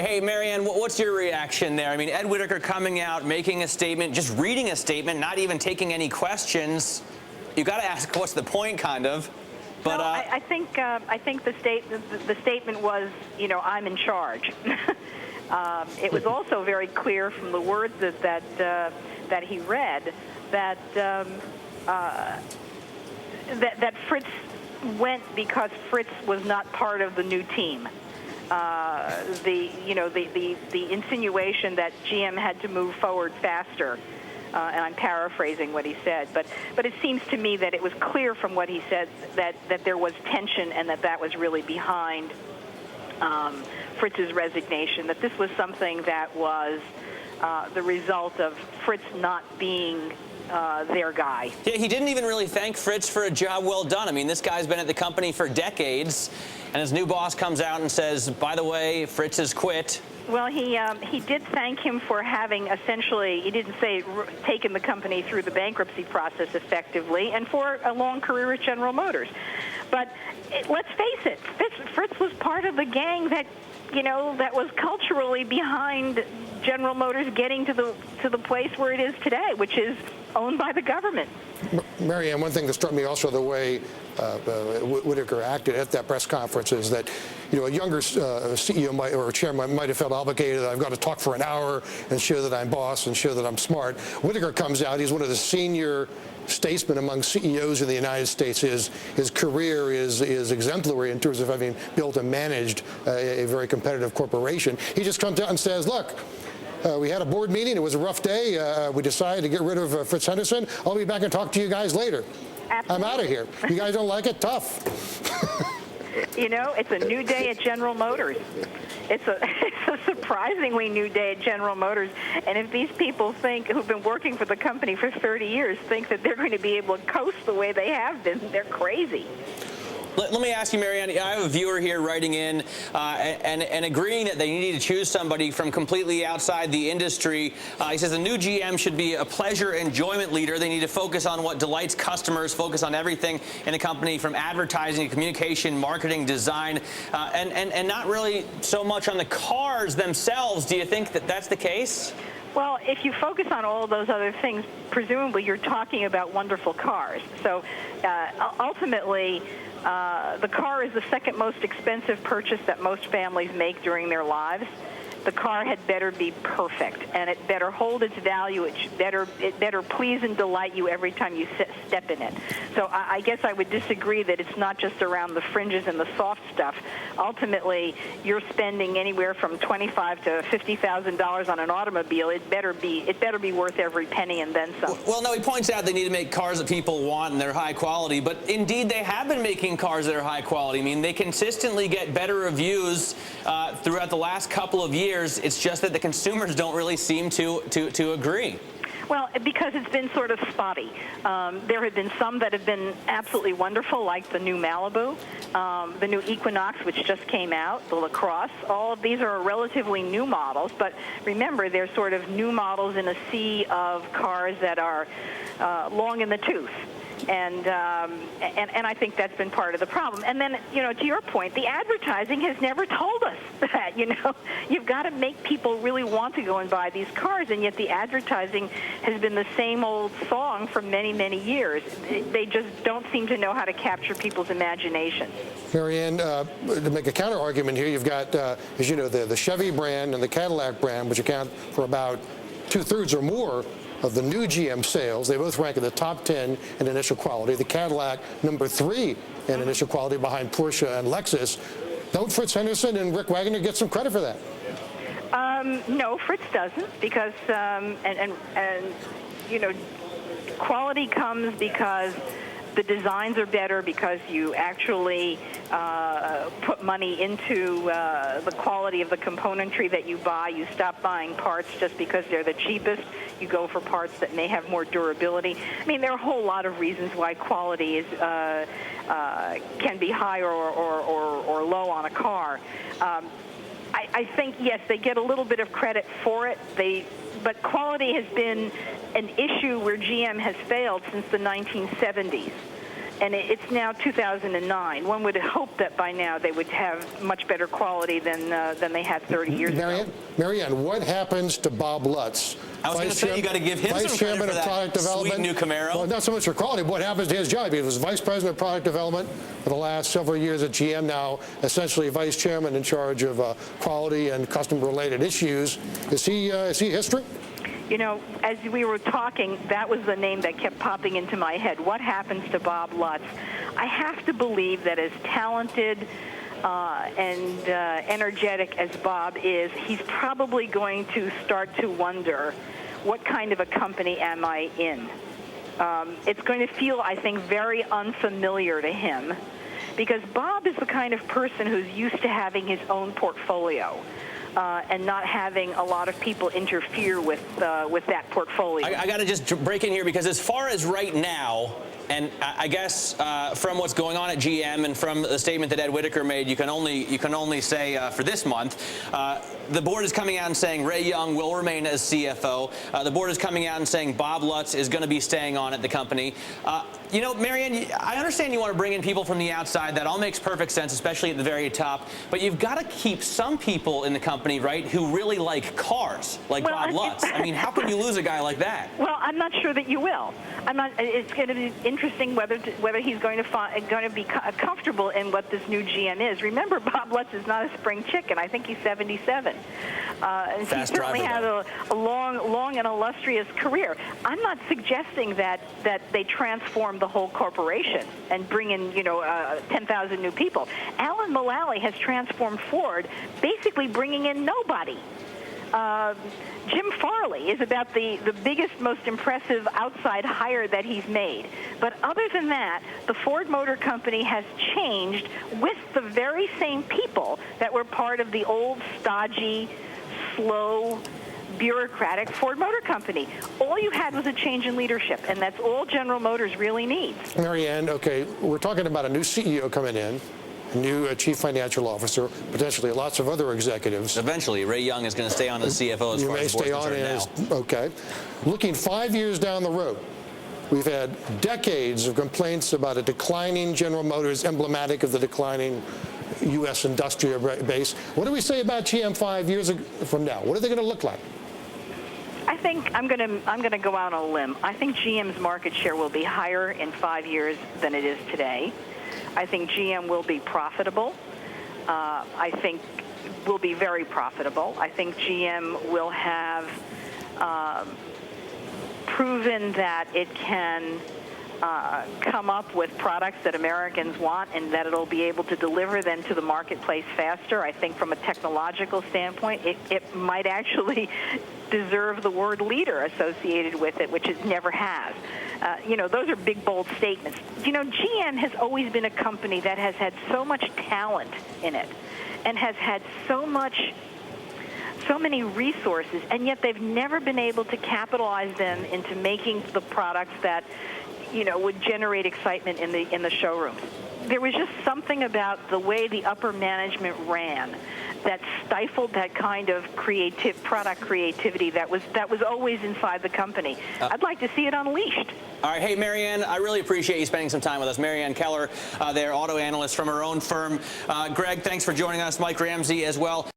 Hey, Maryann, what's your reaction there? I mean, Ed Whitacre coming out, making a statement, just reading a statement, not even taking any questions. You got to ask, what's the point, kind of? But no, I think the statement was, you know, I'm in charge. It was also very clear from the words that he read that that Fritz went because Fritz was not part of the new team. The insinuation that GM had to move forward faster, and I'm paraphrasing what he said, but it seems to me that it was clear from what he said that there was tension and that was really behind Fritz's resignation, that this was something that was the result of Fritz not being their guy. Yeah, he didn't even really thank Fritz for a job well done. I mean, this guy's been at the company for decades, and his new boss comes out and says, by the way, Fritz has quit. Well, he did thank him for having essentially, he didn't say taken the company through the bankruptcy process effectively, and for a long career at General Motors. But let's face it, Fritz was part of the gang that, you know, that was culturally behind General Motors getting to the place where it is today, which is owned by the government. Maryann, one thing that struck me also the way Whitacre acted at that press conference is that, you know, a younger CEO or chairman might have felt obligated. I've got to talk for an hour and show that I'm boss and show that I'm smart. Whitacre comes out. He's one of the senior statesmen among CEOs in the United States. His career is exemplary in terms of having built and managed a very competitive corporation. He just comes out and says, look, we had a board meeting. It was a rough day. We decided to get rid of Fritz Henderson. I'll be back and talk to you guys later. Absolutely. I'm out of here. You guys don't like it? Tough. You know, it's a new day at General Motors. It's a surprisingly new day at General Motors. And if these people who've been working for the company for 30 years, think that they're going to be able to coast the way they have been, they're crazy. Let me ask you, Maryann, I have a viewer here writing in and agreeing that they need to choose somebody from completely outside the industry. He says the new GM should be a pleasure enjoyment leader. They need to focus on what delights customers, focus on everything in the company from advertising, communication, marketing, design, and not really so much on the cars themselves. Do you think that that's the case? Well, if you focus on all those other things, presumably you're talking about wonderful cars. So ultimately, the car is the second most expensive purchase that most families make during their lives. The car had better be perfect, and it better hold its value. It better please and delight you every time you step in it. So I guess I would disagree that it's not just around the fringes and the soft stuff. Ultimately, you're spending anywhere from $25,000 to $50,000 on an automobile. It better be worth every penny and then some. Well, no, he points out they need to make cars that people want and they're high quality. But indeed, they have been making cars that are high quality. I mean, they consistently get better reviews throughout the last couple of years. It's just that the consumers don't really seem to agree. Well, because it's been sort of spotty. There have been some that have been absolutely wonderful, like the new Malibu, the new Equinox, which just came out, the LaCrosse. All of these are relatively new models, but remember, they're sort of new models in a sea of cars that are long in the tooth. And I think that's been part of the problem. And then, you know, to your point, the advertising has never told us that, you know. You've got to make people really want to go and buy these cars, and yet the advertising has been the same old song for many, many years. They just don't seem to know how to capture people's imagination. Maryann, to make a counter-argument here, you've got, as you know, the Chevy brand and the Cadillac brand, which account for about 2/3 or more of the new GM sales. They both rank in the top 10 in initial quality. The Cadillac, number 3 in initial quality behind Porsche and Lexus. Don't Fritz Henderson and Rick Wagoner get some credit for that? No, Fritz doesn't, because, and you know, quality comes because the designs are better, because you actually put money into the quality of the componentry that you buy. You stop buying parts just because they're the cheapest. You go for parts that may have more durability. I mean, there are a whole lot of reasons why quality is can be high or low on a car. I think, yes, they get a little bit of credit for it. But quality has been an issue where GM has failed since the 1970s. and it's now 2009. One would hope that by now they would have much better quality than they had 30 years ago. Maryann, what happens to Bob Lutz? I was going to say, you got to give him some credit for that sweet new Camaro. Well, not so much for quality, but what happens to his job? He was vice president of product development for the last several years at GM, now essentially vice chairman in charge of quality and customer-related issues. Is he history? You know, as we were talking, that was the name that kept popping into my head. What happens to Bob Lutz? I have to believe that as talented and energetic as Bob is, he's probably going to start to wonder, what kind of a company am I in? It's going to feel, I think, very unfamiliar to him, because Bob is the kind of person who's used to having his own portfolio. And not having a lot of people interfere with that portfolio. I got to just break in here, because as far as right now, and I guess from what's going on at GM and from the statement that Ed Whitacre made, you can only say for this month, the board is coming out and saying Ray Young will remain as CFO. The board is coming out and saying Bob Lutz is going to be staying on at the company. You know, Maryann, I understand you want to bring in people from the outside. That all makes perfect sense, especially at the very top. But you've got to keep some people in the company, right, who really like cars, like Bob Lutz. I mean, how can you lose a guy like that? Well, I'm not sure that you will. I'm not. It's going to be interesting whether he's going to be comfortable in what this new GM is. Remember, Bob Lutz is not a spring chicken. I think he's 77. And he certainly has a long and illustrious career. I'm not suggesting that they transform the whole corporation and bring in 10,000 new people. Alan Mulally has transformed Ford, basically bringing in nobody. Jim Farley is about the biggest, most impressive outside hire that he's made. But other than that, the Ford Motor Company has changed with the very same people that were part of the old, stodgy, slow, bureaucratic Ford Motor Company. All you had was a change in leadership, and that's all General Motors really needs. Maryann, okay, we're talking about a new CEO coming in, a new chief financial officer, potentially lots of other executives. Eventually, Ray Young is going to stay on as CFO as far as the board's concerned now. Okay. Looking 5 years down the road, we've had decades of complaints about a declining General Motors, emblematic of the declining U.S. industrial base. What do we say about GM 5 years from now? What are they going to look like? I think I'm going to go out on a limb. I think GM's market share will be higher in 5 years than it is today. I think GM will be profitable. I think will be very profitable. I think GM will have proven that it can come up with products that Americans want, and that it'll be able to deliver them to the marketplace faster. I think from a technological standpoint, it might actually deserve the word leader associated with it, which it never has. Those are big, bold statements. GM has always been a company that has had so much talent in it and has had so many resources, and yet they've never been able to capitalize them into making the products that would generate excitement in the showrooms. There was just something about the way the upper management ran that stifled that kind of product creativity that was always inside the company. I'd like to see it unleashed. All right, hey Maryann, I really appreciate you spending some time with us. Maryann Keller, their auto analyst from her own firm. Greg, thanks for joining us. Mike Ramsey as well.